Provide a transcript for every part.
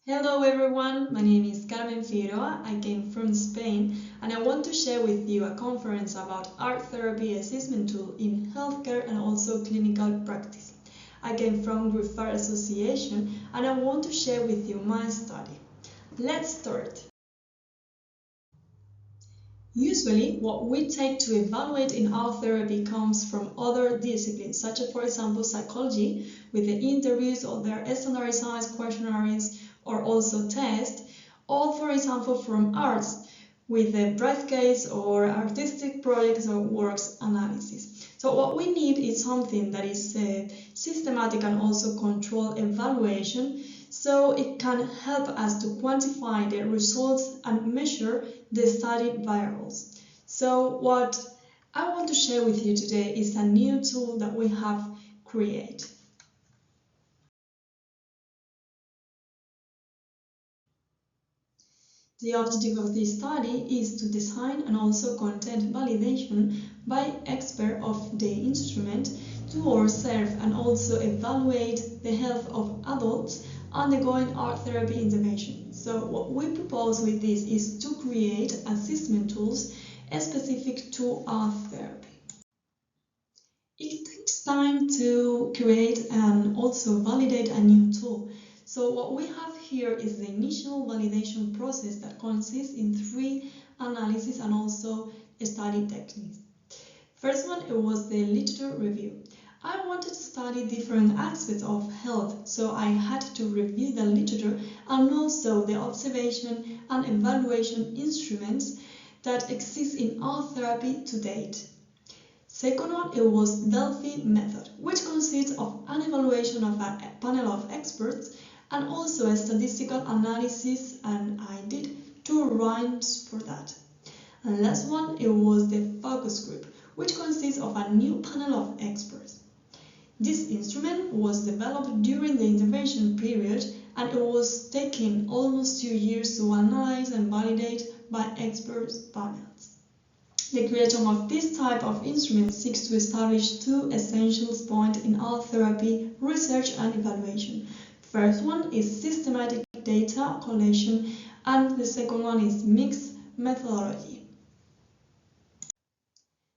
Hello everyone, my name is Carmen Figueroa. I came from Spain and I want to share with you a conference about art therapy assessment tool in healthcare and also clinical practice. I came from Group 5 Association and I want to share with you my study. Let's start. Usually, what we take to evaluate in art therapy comes from other disciplines, such as, for example, psychology, with the interviews or their standardized questionnaires, or also tests, or, for example, from arts, with the breath case or artistic projects or works analysis. So what we need is something that is systematic and also controlled evaluation, so it can help us to quantify the results and measure the study variables. So what I want to share with you today is a new tool that we have created. The objective of this study is to design and also content validation by expert of the instrument to observe and also evaluate the health of adults undergoing art therapy intervention. So what we propose with this is to create assessment tools specific to art therapy. It takes time to create and also validate a new tool. So what we have here is the initial validation process that consists in 3 analyses and also study techniques. First one, it was the literature review. I wanted to study different aspects of health, so I had to review the literature and also the observation and evaluation instruments that exist in art therapy to date. Second one, it was Delphi method, which consists of an evaluation of a panel of experts and also a statistical analysis, and I did 2 rounds for that. And last one, it was the focus group, which consists of a new panel of experts. This instrument was developed during the intervention period and it was taking almost 2 years to analyze and validate by expert panels. The creation of this type of instrument seeks to establish 2 essential points in art therapy research and evaluation. First one is systematic data collection and the second one is mixed methodology.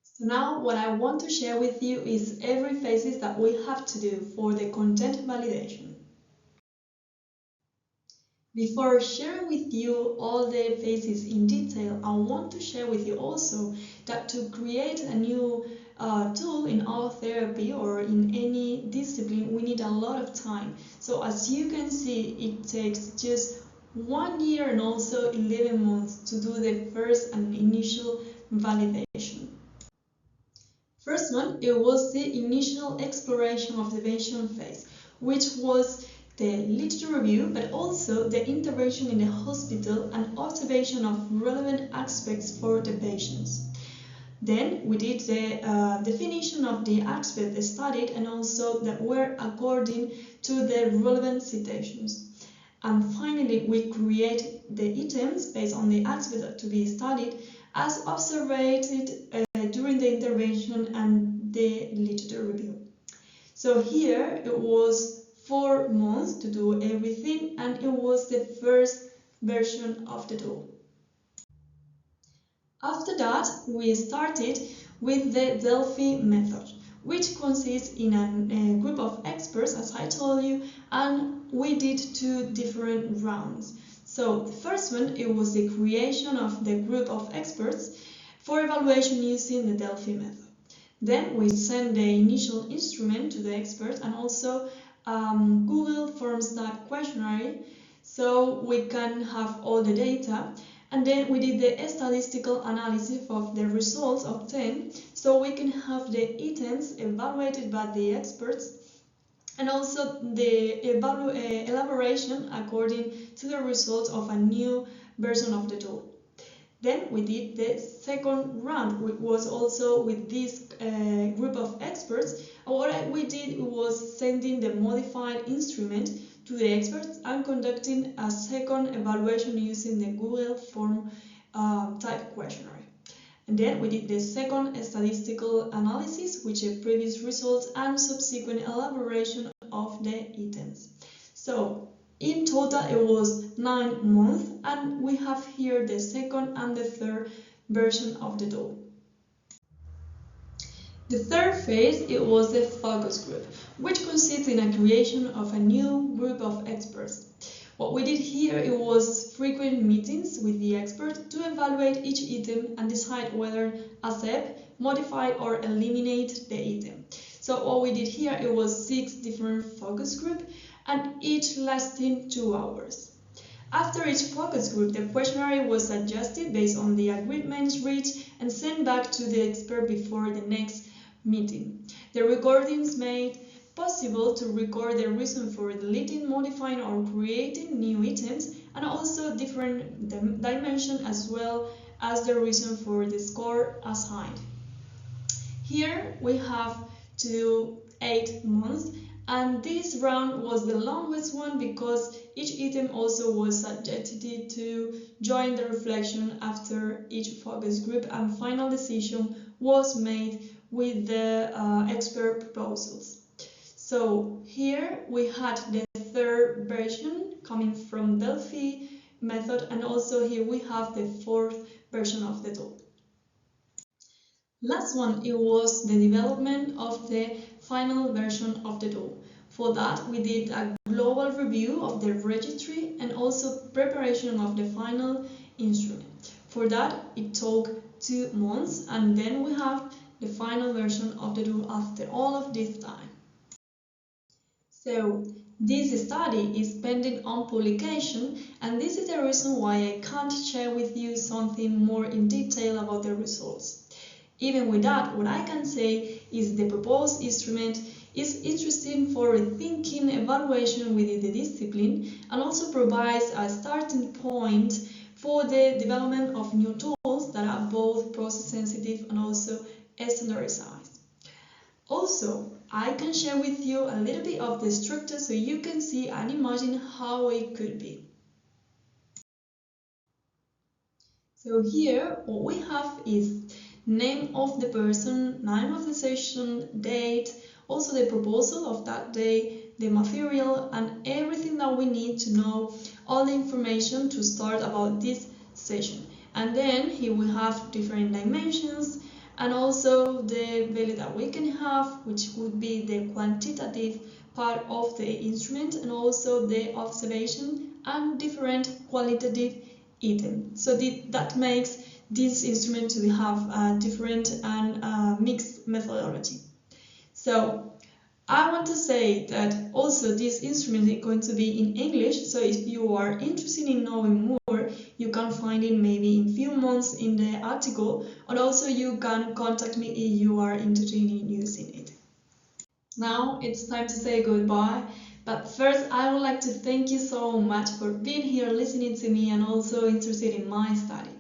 So now what I want to share with you is every phases that we have to do for the content validation. Before sharing with you all the phases in detail, I want to share with you also that to create a new tool in art therapy or in any discipline, we need a lot of time. So as you can see, it takes just 1 year and also 11 months to do the first and initial validation. First one, it was the initial exploration observation phase, which was the literature review, but also the intervention in the hospital and observation of relevant aspects for the patients. Then we did the definition of the aspects studied and also that were according to the relevant citations. And finally, we create the items based on the aspect to be studied as observed during the intervention and the literature review. So here it was 4 months to do everything and it was the first version of the tool. After that, we started with the Delphi method, which consists in a group of experts, as I told you, and we did 2 different rounds. So the first one, it was the creation of the group of experts for evaluation using the Delphi method. Then we send the initial instrument to the experts and also Google Forms that questionnaire so we can have all the data. And then we did the statistical analysis of the results obtained so we can have the items evaluated by the experts and also the elaboration according to the results of a new version of the tool. Then we did the second round, which was also with this group of experts. And what we did was sending the modified instrument to the experts and conducting a second evaluation using the Google Form type questionnaire. And then we did the second statistical analysis, which is previous results and subsequent elaboration of the items. So In total it was 9 months, and we have here the second and the third version of the doll. The third phase, it was the focus group, which consists in a creation of a new group of experts. What we did here, it was frequent meetings with the expert to evaluate each item and decide whether accept, modify or eliminate the item. So what we did here, it was 6 different focus groups and each lasting 2 hours. After each focus group, the questionnaire was adjusted based on the agreements reached and sent back to the expert before the next meeting. The recordings made possible to record the reason for deleting, modifying or creating new items, and also different dimensions as well as the reason for the score assigned. Here we have to 8 months, and this round was the longest one because each item also was subjected to join the reflection after each focus group, and final decision was made with the expert proposals. So here we had the third version coming from Delphi method, and also here we have the fourth version of the tool. Last one, it was the development of the final version of the tool. For that, we did a global review of the registry and also preparation of the final instrument. For that, it took 2 months, and then we have the final version of the tool after all of this time. So this study is pending on publication, and this is the reason why I can't share with you something more in detail about the results. Even with that, what I can say is the proposed instrument is interesting for rethinking evaluation within the discipline and also provides a starting point for the development of new tools that are both process sensitive and also standardized. Also, I can share with you a little bit of the structure so you can see and imagine how it could be. So here what we have is name of the person, name of the session, date, also the proposal of that day, the material, and everything that we need to know, all the information to start about this session. And then here we have different dimensions and also the value that we can have, which would be the quantitative part of the instrument and also the observation and different qualitative items. So that makes this instrument to have a different and mixed methodology. So I want to say that also this instrument is going to be in English, so if you are interested in knowing more, you can find it maybe in few months in the article, and also you can contact me if you are interested in using it. Now it's time to say goodbye, but first I would like to thank you so much for being here listening to me and also interested in my study.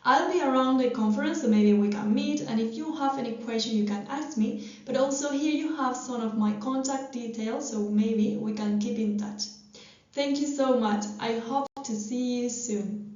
I'll be around the conference, so maybe we can meet, and if you have any question you can ask me, but also here you have some of my contact details, so maybe we can keep in touch. Thank you so much. I hope to see you soon.